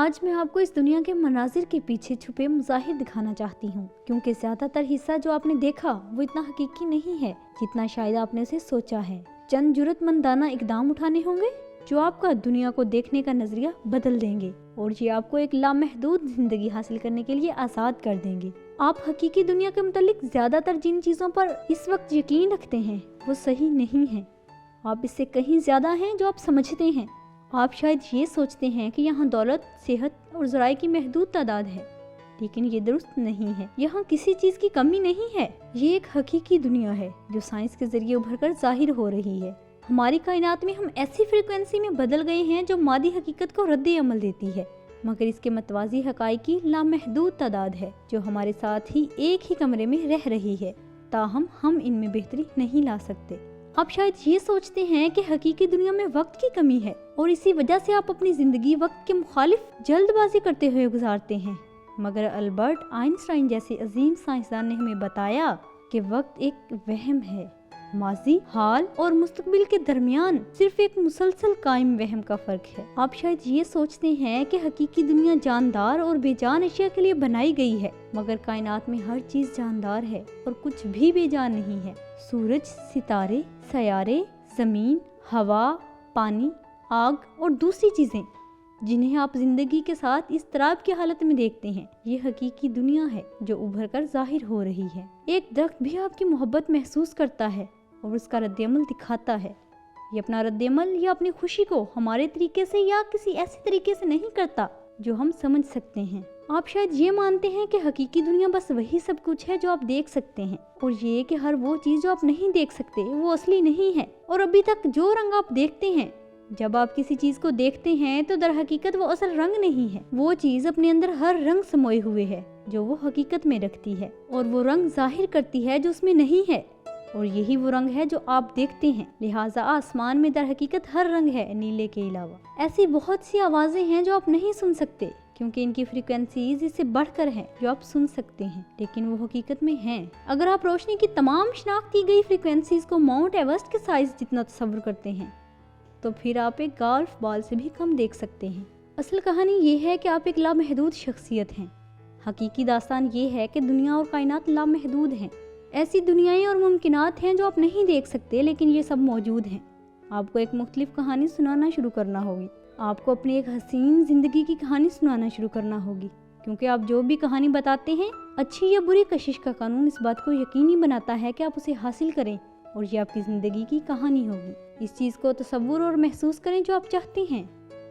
آج میں آپ کو اس دنیا کے مناظر کے پیچھے چھپے مظاہر دکھانا چاہتی ہوں، کیونکہ زیادہ تر حصہ جو آپ نے دیکھا وہ اتنا حقیقی نہیں ہے جتنا شاید آپ نے اسے سوچا ہے۔ چند جرأت مندانہ اقدام اٹھانے ہوں گے جو آپ کا دنیا کو دیکھنے کا نظریہ بدل دیں گے اور یہ آپ کو ایک لامحدود زندگی حاصل کرنے کے لیے آزاد کر دیں گے۔ آپ حقیقی دنیا کے متعلق زیادہ تر جن چیزوں پر اس وقت یقین رکھتے ہیں وہ صحیح نہیں ہیں، آپ اس سے کہیں زیادہ ہیں جو آپ سمجھتے ہیں۔ آپ شاید یہ سوچتے ہیں کہ یہاں دولت، صحت اور ذرائع کی محدود تعداد ہے، لیکن یہ درست نہیں ہے۔ یہاں کسی چیز کی کمی نہیں ہے، یہ ایک حقیقی دنیا ہے جو سائنس کے ذریعے ابھر کر ظاہر ہو رہی ہے۔ ہماری کائنات میں ہم ایسی فریکوینسی میں بدل گئے ہیں جو مادی حقیقت کو رد عمل دیتی ہے، مگر اس کے متوازی حقائق کی لامحدود تعداد ہے جو ہمارے ساتھ ہی ایک ہی کمرے میں رہ رہی ہے، تاہم ہم ان میں بہتری نہیں لا سکتے۔ آپ شاید یہ سوچتے ہیں کہ حقیقی دنیا میں وقت کی کمی ہے اور اسی وجہ سے آپ اپنی زندگی وقت کے مخالف جلد بازی کرتے ہوئے گزارتے ہیں، مگر البرٹ آئنسٹائن جیسے عظیم سائنسدان نے ہمیں بتایا کہ وقت ایک وہم ہے۔ ماضی، حال اور مستقبل کے درمیان صرف ایک مسلسل قائم وہم کا فرق ہے۔ آپ شاید یہ سوچتے ہیں کہ حقیقی دنیا جاندار اور بے جان اشیاء کے لیے بنائی گئی ہے، مگر کائنات میں ہر چیز جاندار ہے اور کچھ بھی بے جان نہیں ہے۔ سورج، ستارے، سیارے، زمین، ہوا، پانی، آگ اور دوسری چیزیں جنہیں آپ زندگی کے ساتھ اس اضطراب کی حالت میں دیکھتے ہیں، یہ حقیقی دنیا ہے جو ابھر کر ظاہر ہو رہی ہے۔ ایک درخت بھی آپ کی محبت محسوس کرتا ہے اور اس کا رد عمل دکھاتا ہے۔ یہ اپنا رد عمل یا اپنی خوشی کو ہمارے طریقے سے یا کسی ایسے طریقے سے نہیں کرتا جو ہم سمجھ سکتے ہیں۔ آپ شاید یہ مانتے ہیں کہ حقیقی دنیا بس وہی سب کچھ ہے جو آپ دیکھ سکتے ہیں، اور یہ کہ ہر وہ چیز جو آپ نہیں دیکھ سکتے وہ اصلی نہیں ہے، اور ابھی تک جو رنگ آپ دیکھتے ہیں، جب آپ کسی چیز کو دیکھتے ہیں تو در حقیقت وہ اصل رنگ نہیں ہے، وہ چیز اپنے اندر ہر رنگ سموئے ہوئے ہے جو وہ حقیقت میں رکھتی ہے، اور وہ رنگ ظاہر کرتی ہے جو اس میں نہیں ہے، اور یہی وہ رنگ ہے جو آپ دیکھتے ہیں۔ لہٰذا آسمان میں در حقیقت ہر رنگ ہے نیلے کے علاوہ۔ ایسی بہت سی آوازیں ہیں جو آپ نہیں سن سکتے کیونکہ ان کی فریکوینسیز اس سے بڑھ کر ہیں جو آپ سن سکتے ہیں، لیکن وہ حقیقت میں ہیں۔ اگر آپ روشنی کی تمام شناخت کی گئی فریکوینسیز کو ماؤنٹ ایورسٹ کے سائز جتنا تصور کرتے ہیں تو پھر آپ ایک گالف بال سے بھی کم دیکھ سکتے ہیں۔ اصل کہانی یہ ہے کہ آپ ایک لامحدود شخصیت ہیں۔ حقیقی داستان یہ ہے کہ دنیا اور کائنات لامحدود ہیں۔ ایسی دنیایں اور ممکنات ہیں جو آپ نہیں دیکھ سکتے، لیکن یہ سب موجود ہیں۔ آپ کو ایک مختلف کہانی سنانا شروع کرنا ہوگی۔ آپ کو اپنی ایک حسین زندگی کی کہانی سنانا شروع کرنا ہوگی، کیونکہ آپ جو بھی کہانی بتاتے ہیں، اچھی یا بری کشش کا قانون اس بات کو یقینی بناتا ہے کہ آپ اسے حاصل کریں، اور یہ آپ کی زندگی کی کہانی ہوگی۔ اس چیز کو تصور اور محسوس کریں جو آپ چاہتے ہیں،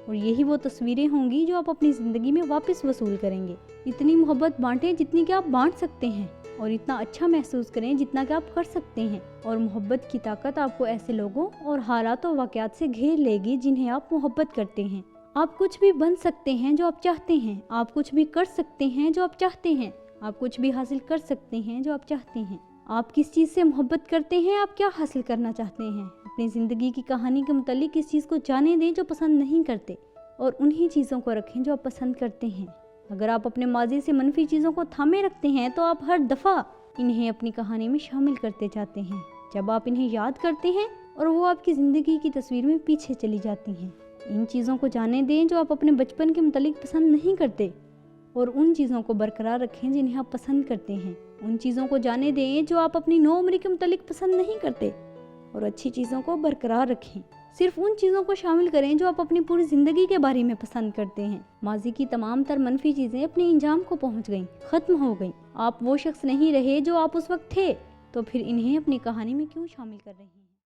اور یہی وہ تصویریں ہوں گی جو آپ اپنی زندگی میں واپس وصول کریں گے۔ اتنی محبت بانٹیں جتنی کہ آپ بانٹ سکتے ہیں، اور اتنا اچھا محسوس کریں جتنا کہ آپ کر سکتے ہیں، اور محبت کی طاقت آپ کو ایسے لوگوں اور حالات و واقعات سے گھیر لے گی جنہیں آپ محبت کرتے ہیں۔ آپ کچھ بھی بن سکتے ہیں جو آپ چاہتے ہیں، آپ کچھ بھی کر سکتے ہیں جو آپ چاہتے ہیں، آپ کچھ بھی حاصل کر سکتے ہیں جو آپ چاہتے ہیں۔ آپ کس چیز سے محبت کرتے ہیں، آپ کیا حاصل کرنا چاہتے ہیں، اپنی زندگی کی کہانی کے متعلق اس چیز کو جانے دیں جو پسند نہیں کرتے، اور انہی چیزوں کو رکھیں جو آپ پسند کرتے ہیں۔ اگر آپ اپنے ماضی سے منفی چیزوں کو تھامے رکھتے ہیں تو آپ ہر دفعہ انہیں اپنی کہانی میں شامل کرتے جاتے ہیں۔ جب آپ انہیں یاد کرتے ہیں اور وہ آپ کی زندگی کی تصویر میں پیچھے چلی جاتی ہیں۔ ان چیزوں کو جانے دیں جو آپ اپنے بچپن کے متعلق پسند نہیں کرتے، اور ان چیزوں کو برقرار رکھیں جنہیں آپ پسند کرتے ہیں۔ ان چیزوں کو جانے دیں جو آپ اپنی نو عمری کے متعلق پسند نہیں کرتے، اور اچھی چیزوں کو برقرار رکھیں۔ صرف ان چیزوں کو شامل کریں جو آپ اپنی پوری زندگی کے بارے میں پسند کرتے ہیں۔ ماضی کی تمام تر منفی چیزیں اپنے انجام کو پہنچ گئیں، ختم ہو گئیں۔ آپ وہ شخص نہیں رہے جو آپ اس وقت تھے، تو پھر انہیں اپنی کہانی میں کیوں شامل کر رہے ہیں؟